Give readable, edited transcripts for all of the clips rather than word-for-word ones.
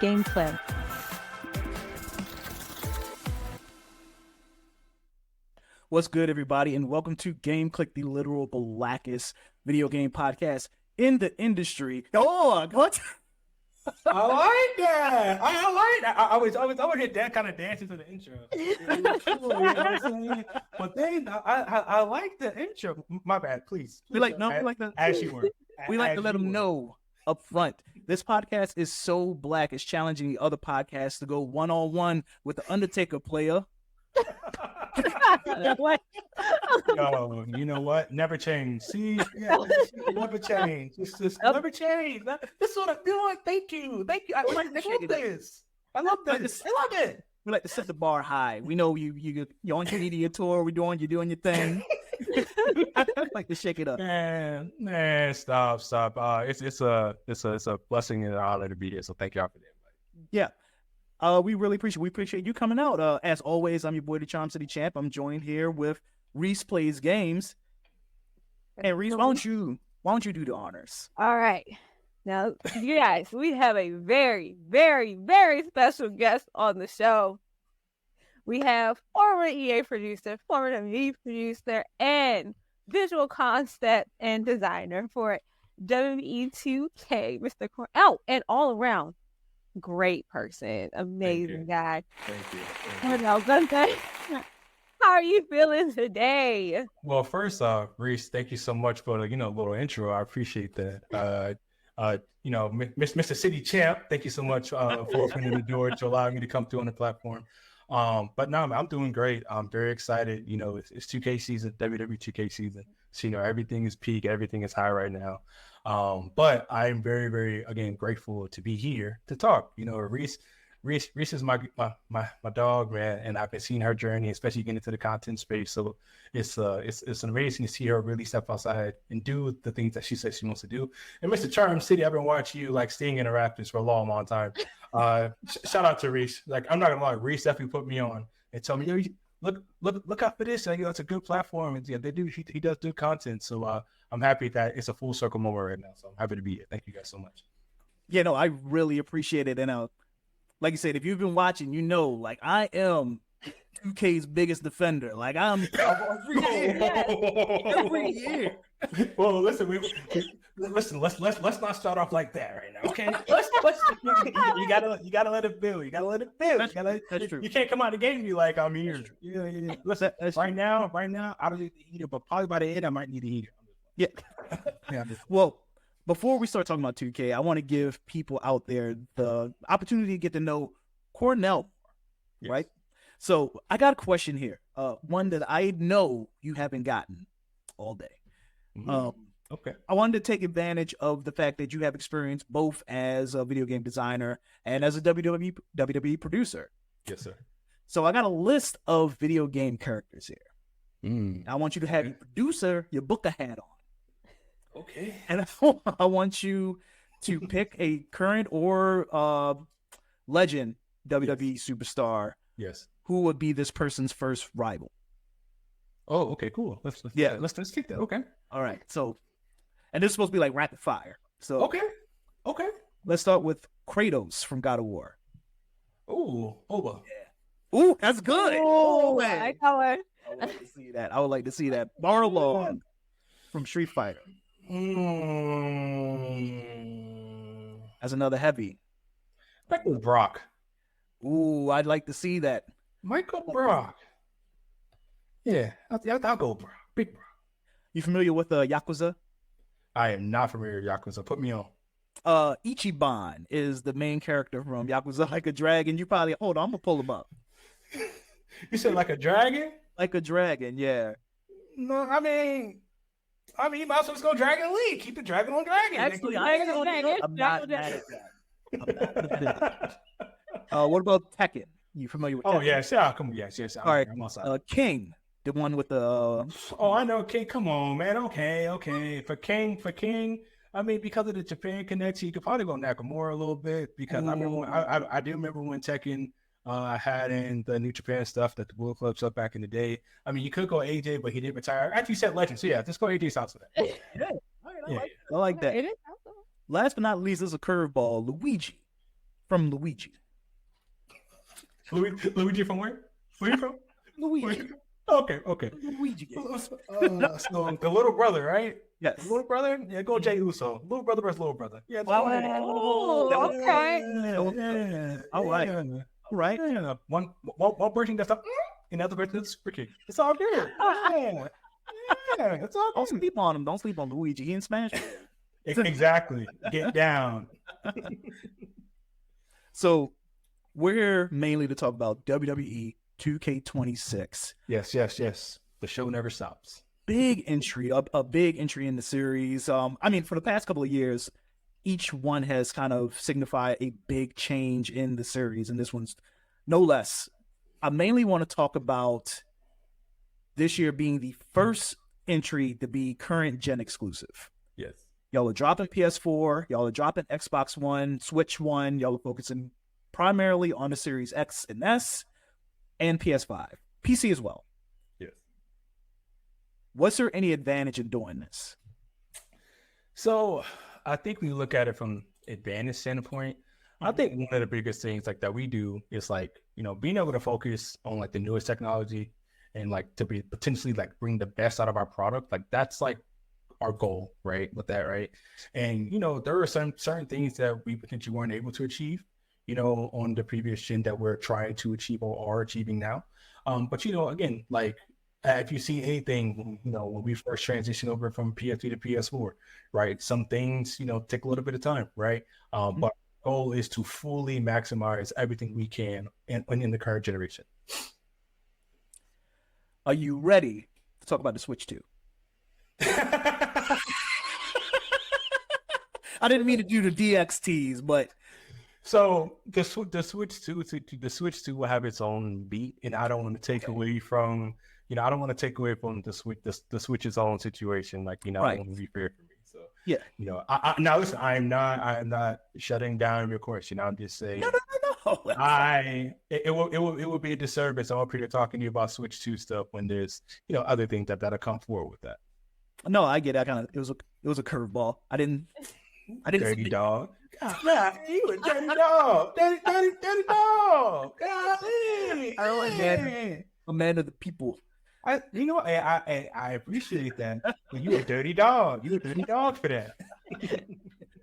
Game Clip. What's good, everybody, and welcome to Game Click, the literal blackest video game podcast in the industry. Oh, what? I like that. I like that. I would hit that kind of dances to the intro. You know what I'm saying? But then I like the intro. My bad, please. We like as you were. We like to let them know up front. This podcast is so black, it's challenging the other podcasts to go one-on-one with the Undertaker player. Yo, you know what? Never change. See, never change. Just never change. This is what I'm doing. Thank you. I love this. I love this. I love it. We like to set the bar high. We know you're on your media tour. You're doing your thing. I like to shake it up. Man, stop. It's a blessing and an honor to be here. So thank y'all for that. Yeah. We really appreciate you coming out. As always, I'm your boy, the Charm City Champ. I'm joined here with Reese Plays Games. And Reese, why don't you do the honors? All right. Now, you guys, we have a very, very, very special guest on the show. We have former EA producer, former WWE producer, and visual concept and designer for WWE 2K, Mr. Cornell, and all around great person, amazing guy. Thank you. Cornell Gunter. How are you feeling today? Well, first off, Reese, thank you so much for the little intro. I appreciate that. Mr. City Champ, thank you so much for opening the door to allow me to come through on the platform. But no, I'm doing great. I'm very excited. It's 2K season, WWE 2K season. So everything is peak, everything is high right now. But I'm very, very, again, grateful to be here to talk. Reese is my dog, man, and I've been seeing her journey, especially getting into the content space. So it's amazing to see her really step outside and do the things that she says she wants to do. And Mr. Charm City, I've been watching you staying interactive for a long, long time. Shout out to Reese. I'm not gonna lie, Reese definitely put me on and told me, yo, look out for this. It's a good platform, and he does good content. So I'm happy that it's a full circle moment right now. So I'm happy to be here. Thank you guys so much. Yeah, no, I really appreciate it. And like you said, if you've been watching, I am 2K's biggest defender. I'm every year. Well, listen, let's not start off like that right now, okay? You gotta let it build. You gotta let it build. That's true. You can't come out of the game and be like, I'm here. Yeah. Listen, right now, I don't need the heater, but probably by the end, I might need a heater. Yeah. Well, before we start talking about 2K, I want to give people out there the opportunity to get to know Cornell, yes. Right? So I got a question here, one that I know you haven't gotten all day. Mm-hmm. Okay. I wanted to take advantage of the fact that you have experience both as a video game designer and as a WWE producer. Yes, sir. So I got a list of video game characters here. I want you to have your producer, your booker hat on. Okay. And I want you to pick a current or legend WWE superstar. Yes. Who would be this person's first rival? Oh, okay, cool. Let's take that. Okay. All right. So, and this is supposed to be like rapid fire. So okay. Let's start with Kratos from God of War. Ooh, Oba. Yeah. Ooh, that's good. Oh, man. I would like to see that. I would like to see that. Barlow from Street Fighter. As another heavy. Michael Brock. Ooh, I'd like to see that. Michael Brock. Yeah, I'll go Brock. Big Brock. You familiar with Yakuza? I am not familiar with Yakuza. Put me on. Ichiban is the main character from Yakuza Like a Dragon. You probably hold on, I'm gonna pull him up. You said like a dragon? Like a dragon, yeah. No, I mean, you might as well just go Dragon League. Keep the dragon on dragon. Actually, I'm not mad at that. What about Tekken? You familiar with Tekken? Oh, yes. Yeah, come on. Yes. All right. King, the one with the... Oh, I know King. Come on, man. Okay. For King, I mean, because of the Japan connection, you could probably go Nakamura a little bit because I remember I do remember when Tekken had in the New Japan stuff that the Bullet Club stuff back in the day. I mean, you could go AJ, but he didn't retire. After you said Legend, so yeah, let's go AJ Styles for that. Yeah. All right, I like that. Last but not least, is a curveball, Luigi from Luigi. Luigi from where? Where you from? Luigi. Okay. Luigi game. So the little brother, right? Yes. Little brother? Yeah, go Jay Uso. Little brother versus little brother. Yeah. Oh, okay. All right. All right. Yeah. One person that's up, another person that's super kick. It's all good. Yeah. It's all Don't good. sleep on him. Don't sleep on Luigi. He in Smash. Exactly. Get down. So we're here mainly to talk about WWE 2K26. Yes. The show never stops. Big entry, a big entry in the series. I mean, for the past couple of years, each one has kind of signified a big change in the series, and this one's no less. I mainly want to talk about this year being the first entry to be current gen exclusive. Yes. Y'all are dropping PS4, y'all are dropping Xbox One, Switch One, y'all are focusing primarily on the Series X and S, and PS5. PC as well. Yes. Was there any advantage in doing this? So I think when you look at it from advantage standpoint, I think one of the biggest things like that we do is like, being able to focus on like the newest technology and like to be potentially like bring the best out of our product. Like that's like our goal, right? With that, right? And there are some certain things that we potentially weren't able to achieve, on the previous gen that we're trying to achieve or are achieving now. But again, like if you see anything, when we first transitioned over from PS3 to PS4, right? Some things, take a little bit of time, right? But our goal is to fully maximize everything we can in the current generation. Are you ready to talk about the Switch 2? I didn't mean to do the DXTs, but so the Switch 2 will have its own beat, and I don't want to take away from I don't want to take away from the Switch's own situation. Like I want to be fair for me. So yeah, I now listen. I'm not shutting down your course. I'm just saying. No. It will be a disservice all period talking to you about Switch 2 stuff when there's other things that'll come forward with that. No, I get it. It was a curveball. I didn't. Dirty dog. Yeah, you a dirty dog. Dirty dog. Golly. A man of the people. I appreciate that. But you a dirty dog. You a dirty dog for that.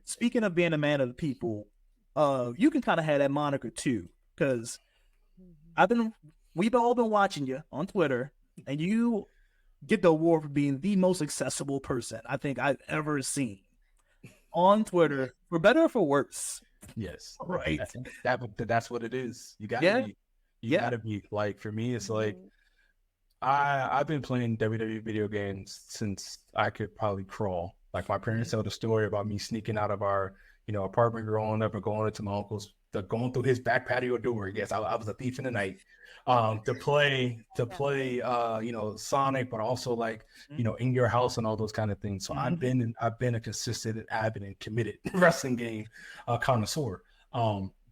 Speaking of being a man of the people, you can kind of have that moniker too, because we've all been watching you on Twitter, and you get the award for being the most accessible person I think I've ever seen on Twitter, for better or for worse. Yes, right. That's what it is. You gotta be. You gotta be. Like for me, it's like I've been playing WWE video games since I could probably crawl. Like my parents tell the story about me sneaking out of our apartment growing up and going into my uncle's, going through his back patio door. Yes, I was a thief in the night. To play Sonic, but also like in your house and all those kind of things. So I've been a consistent, avid, and committed wrestling game connoisseur.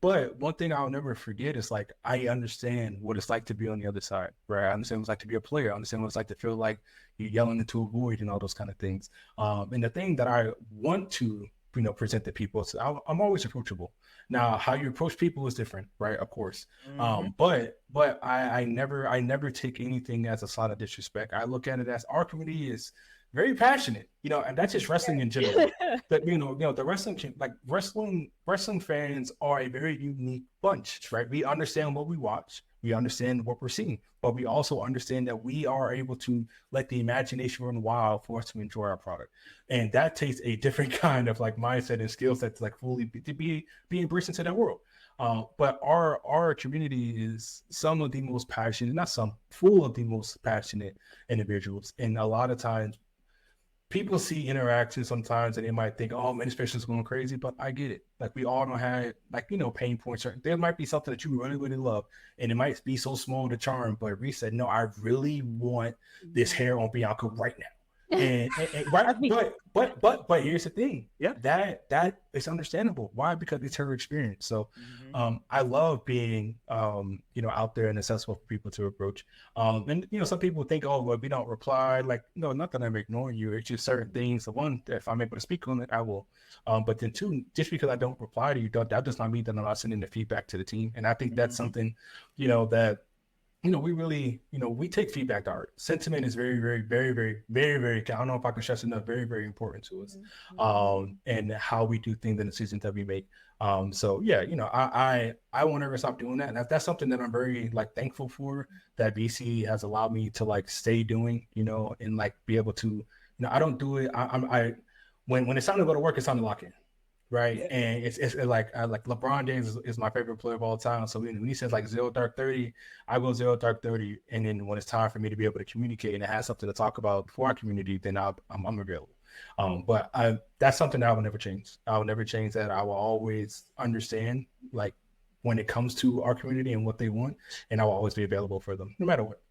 But one thing I'll never forget is like I understand what it's like to be on the other side, right? I understand what it's like to be a player. I understand what it's like to feel like you're yelling into a void and all those kind of things. And the thing that I want to present to people, so I'm always approachable. Now, how you approach people is different, right? Of course. But I never take anything as a sign of disrespect. I look at it as our community is very passionate, and that's just wrestling in general. That the wrestling fans are a very unique bunch, right? We understand what we watch, we understand what we're seeing, but we also understand that we are able to let the imagination run wild for us to enjoy our product, and that takes a different kind of like mindset and skill set to like fully to be embraced into that world. But our community is some of the most passionate, not some, full of the most passionate individuals, and a lot of times people see interactions sometimes and they might think, oh man, this person's going crazy, but I get it. Like we all don't have pain points. There might be something that you really, really love, and it might be so small to charm, but Reese said, no, I really want this hair on Bianca right now. Right, I mean, but here's the thing. Yeah. That is understandable. Why? Because it's her experience. So, I love being, out there and accessible for people to approach. And some people think, oh, well, we don't reply. Like, no, not that I'm ignoring you. It's just certain things. The one, if I'm able to speak on it, I will. But then two, just because I don't reply to you, that does not mean that I'm not sending the feedback to the team. And I think that's something, that. We really, we take feedback to heart. Sentiment is very, very, very, very, very, very, I don't know if I can stress enough, very, very important to us. And how we do things in the decisions that we make. So yeah, I won't ever stop doing that. And that's something that I'm very thankful for, that BC has allowed me to stay doing, and be able to, I don't do it. When it's time to go to work, it's time to lock in. Right. Yeah. And it's like LeBron James is my favorite player of all time. So when he says 0 dark 30, I go 0 dark 30. And then when it's time for me to be able to communicate and have something to talk about for our community, then I'm available. But that's something that I will never change. I will never change that. I will always understand when it comes to our community and what they want, and I will always be available for them, no matter what.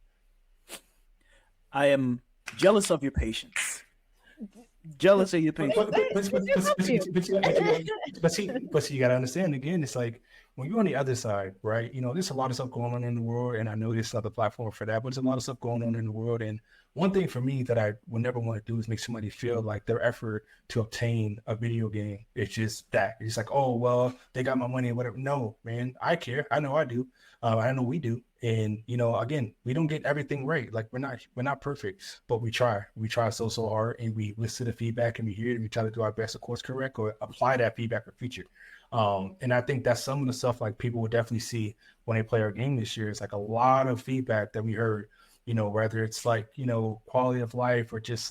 I am jealous of your patience. Jealous of your patience. But see, you gotta understand again, it's when you're on the other side, right? There's a lot of stuff going on in the world, and I know there's another platform for that, but there's a lot of stuff going on in the world. And one thing for me that I would never want to do is make somebody feel like their effort to obtain a video game, it's just that. It's oh, well, they got my money or whatever. No, man, I care. I know I do. I know we do. And, again, we don't get everything right. We're not perfect, but we try. We try so hard, and we listen to feedback, and we hear it, and we try to do our best to course correct or apply that feedback for future. And I think that's some of the stuff people will definitely see when they play our game this year. It's a lot of feedback that we heard, whether it's quality of life or just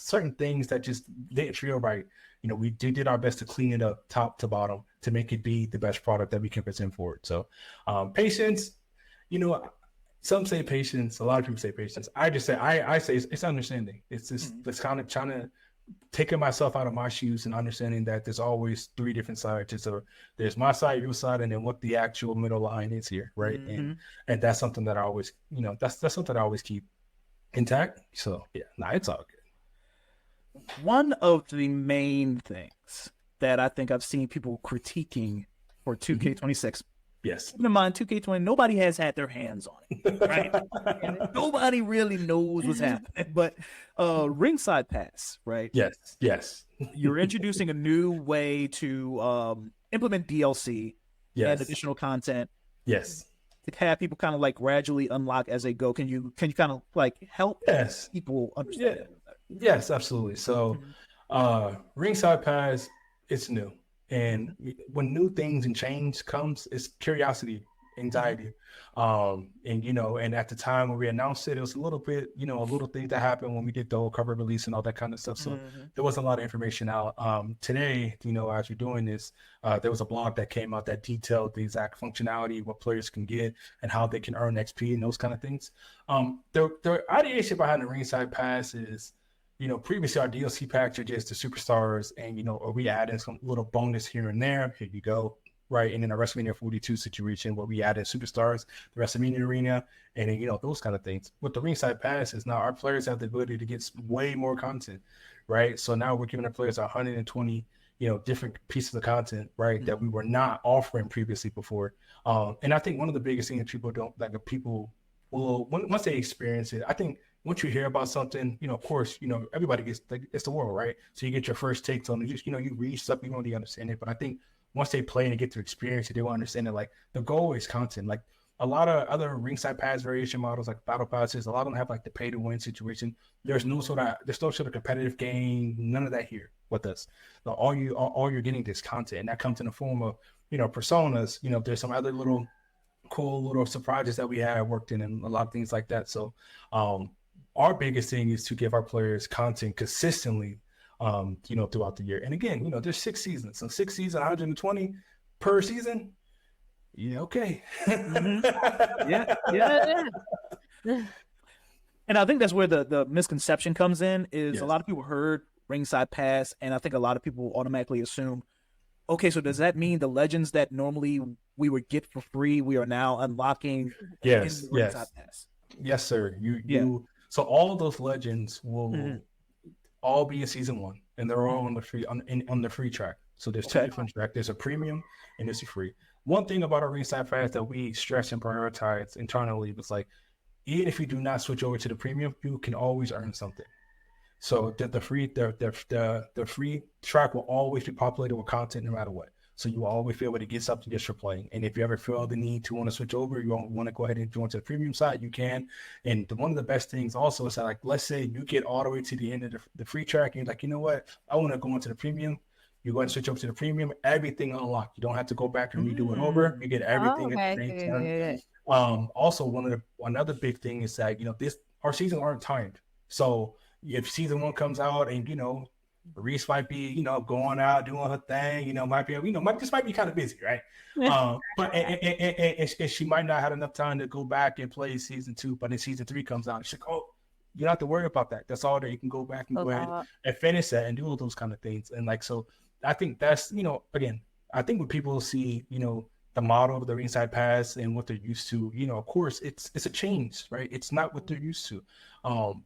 certain things that just didn't feel right. We did our best to clean it up top to bottom to make it be the best product that we can present forward. So patience, some say patience, a lot of people say patience. I just say, I say it's understanding. It's just, it's kind of trying to taking myself out of my shoes and understanding that there's always three different sides. There's my side, your side, and then what the actual middle line is here. Right. And that's something that I always, that's something I always keep intact. So yeah, it's all good. One of the main things that I think I've seen people critiquing for 2K26. Yes. Keep in mind, 2K20, nobody has had their hands on it, right? Nobody really knows what's happening. But Ringside Pass, right? Yes. You're introducing a new way to implement DLC and additional content. Yes. To have people kind of gradually unlock as they go. Can you kind of help people understand that? Yes, absolutely. So Ringside Pass, it's new. And when new things and change comes, it's curiosity, anxiety. And at the time when we announced it, it was a little bit, a little thing that happened when we did the whole cover release and all that kind of stuff. So there wasn't a lot of information out. Today, as you're doing this, there was a blog that came out that detailed the exact functionality, what players can get and how they can earn XP and those kind of things. The ideation behind the Ringside Pass is, previously our DLC packs are just the superstars and, or we add in some little bonus here and there. Here you go. Right. And in a WrestleMania 42 situation where we add in superstars, the WrestleMania arena, and then, those kind of things. What the Ringside Pass is now our players have the ability to get way more content. Right. So now we're giving our players 120, different pieces of content, right, that we were not offering previously before. And I think one of the biggest things that people don't people will, once they experience it, I think, once you hear about something, of course, everybody gets, it's the world, right? So you get your first takes on it. Just, you read stuff, you don't really understand it. But I think once they play and get to experience it, they will understand it. The goal is content. A lot of other Ringside Pass variation models, like Battle Passes, a lot of them have the pay to win situation. There's no sort of competitive game, none of that here with us. So all you're getting is content, and that comes in the form of, personas. There's some other little cool little surprises that we have worked in and a lot of things like that. So, our biggest thing is to give our players content consistently, throughout the year. And again, there's 6 seasons. So 6 seasons, 120 per season. Yeah, okay. Yeah. And I think that's where the misconception comes in is a lot of people heard Ringside Pass, and I think a lot of people automatically assume, okay, so does that mean the legends that normally we would get for free, we are now unlocking in the Ringside Pass? Yes, sir. So all of those legends will all be in season 1, and they're all on the free track. So there's two different tracks. There's a premium and there's a free. One thing about our Ringside Pass that we stress and prioritize internally was like, even if you do not switch over to the premium, you can always earn something. So the free track will always be populated with content no matter what. So you will always be able to get something just for playing. And if you ever feel the need to want to switch over, you want to go ahead and join to the premium side, you can. And one of the best things also is that, like, let's say you get all the way to the end of the free track and you're like, you know what, I want to go into the premium. You go ahead and switch over to the premium, everything unlocked. You don't have to go back and redo it over. You get everything at the same time. Also, another big thing is that, our seasons aren't timed. So if season 1 comes out and, Reese might be, going out, doing her thing, might be kind of busy, right? But and she might not have enough time to go back and play season 2, but then season 3 comes out. She's like, oh, you don't have to worry about that. That's all there. You can go back and go ahead and finish that and do all those kind of things. And like, so I think that's, again, I think when people see, the model of the Ringside Pass and what they're used to, of course, it's a change, right? It's not what they're used to.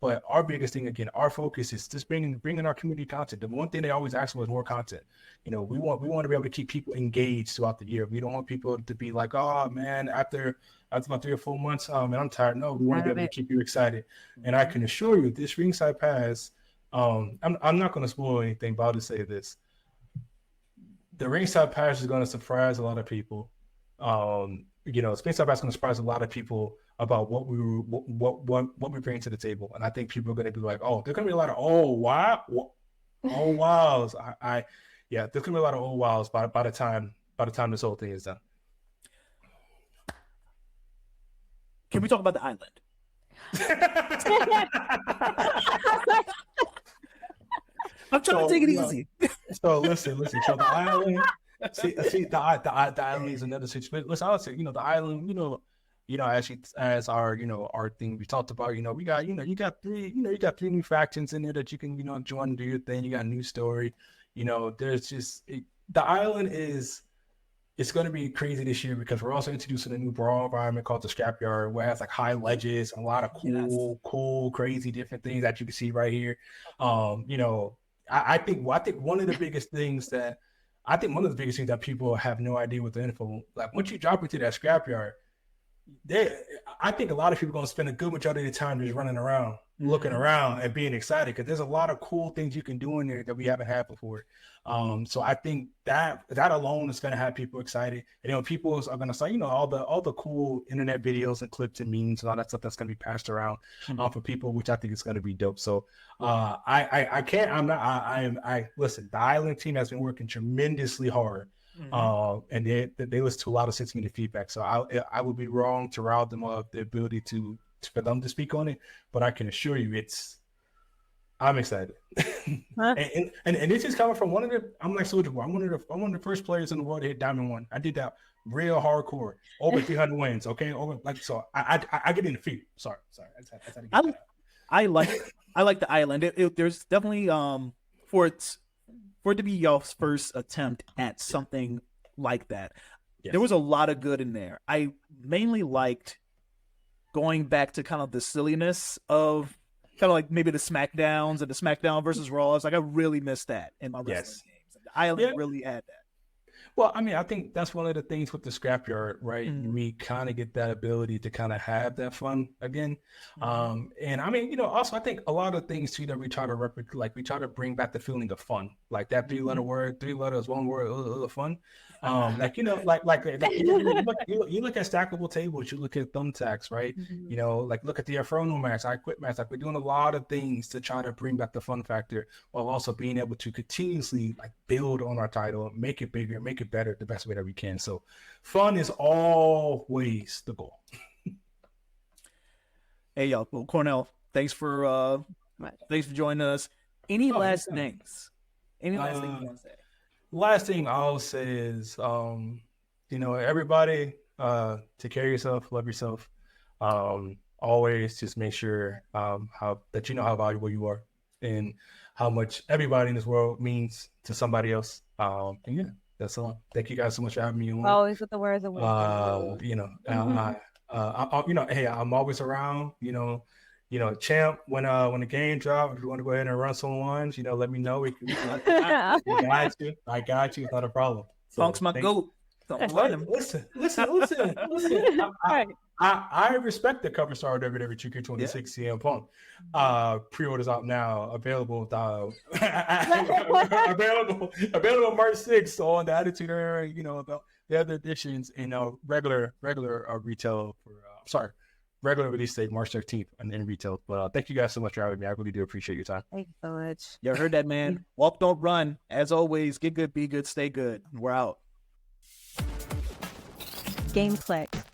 But our biggest thing, again, our focus is just bringing our community content. The one thing they always ask for is more content. We want to be able to keep people engaged throughout the year. We don't want people to be like, oh man, after about 3 or 4 months, man, I'm tired. No, we want to be able to keep you excited. And I can assure you, this Ringside Pass, I'm not going to spoil anything, but I'll just say this: the Ringside Pass is going to surprise a lot of people. Ringside Pass is going to surprise a lot of people about what we bring to the table, and I think people are going to be like, oh, there's going to be a lot of wows. There's going to be a lot of wows by the time this whole thing is done. Can we talk about the island? I'm trying to take it easy. So listen. So the island. See, the island is another situation. Listen, I would say, the island, as our thing we talked about, we got, you got 3 new factions in there that you can, join and do your thing. You got a new story. There's just the island it's going to be crazy this year because we're also introducing a new brawl environment called the Scrapyard, where it has like high ledges and a lot of cool, crazy different things that you can see right here. I think one of the biggest things that people have no idea with the info, like once you drop into that Scrapyard, I think a lot of people are going to spend a good majority of the time just running around, looking around and being excited because there's a lot of cool things you can do in there that we haven't had before. So I think that alone is going to have people excited. And people are going to say, all the cool internet videos and clips and memes and all that stuff that's going to be passed around for people, which I think is going to be dope. So listen, the Island team has been working tremendously hard. And they listen to a lot of 6-minute feedback. So I would be wrong to rob them of the ability for them to speak on it, but I can assure you I'm excited. and this is coming from I'm like Soulja Boy. I'm one of the first players in the world to hit Diamond 1. I did that real hardcore, over 300 wins. Okay, so I get in the feet. Sorry. I like the island. There's definitely for it to be y'all's first attempt at something like that. Yes. There was a lot of good in there. I mainly liked going back to kind of the silliness of kind of like maybe the SmackDowns and the SmackDown versus Raws. Like I really missed that in my wrestling games. The island really had that. Well, I mean, I think that's one of the things with the Scrapyard, right? We kind of get that ability to kind of have that fun again. And I mean, also I think a lot of things too that we try to replicate, like we try to bring back the feeling of fun, like that 3-letter word, 3 letters, 1 word, fun. Like you look at stackable tables, you look at thumbtacks, right? Like look at the Inferno match, I Quit match. Like we're doing a lot of things to try to bring back the fun factor while also being able to continuously like build on our title, make it bigger, make it better the best way that we can. So fun is always the goal. Hey y'all, well, Cornell, thanks for joining us. Any last things? Any last thing you want to say? Last thing I'll say is everybody take care of yourself, love yourself. Always just make sure how valuable you are and how much everybody in this world means to somebody else. And yeah, that's all. Thank you guys so much for having me on. Always with the words of wisdom. Hey, I'm always around. Champ, when the game drops, if you want to go ahead and run some ones, let me know. We got you. I got you. It's not a problem. Funk's my goat. Listen. I respect the cover star of WWE 2K26 CM Punk. Pre-orders out now, available available March 6th on the Attitude Era, about the other editions in regular retail for regular release date March 13th and in retail. But thank you guys so much for having me. I really do appreciate your time. Thank you so much. You heard that, man. Walk, don't run. As always, get good, be good, stay good. We're out. Gameplex.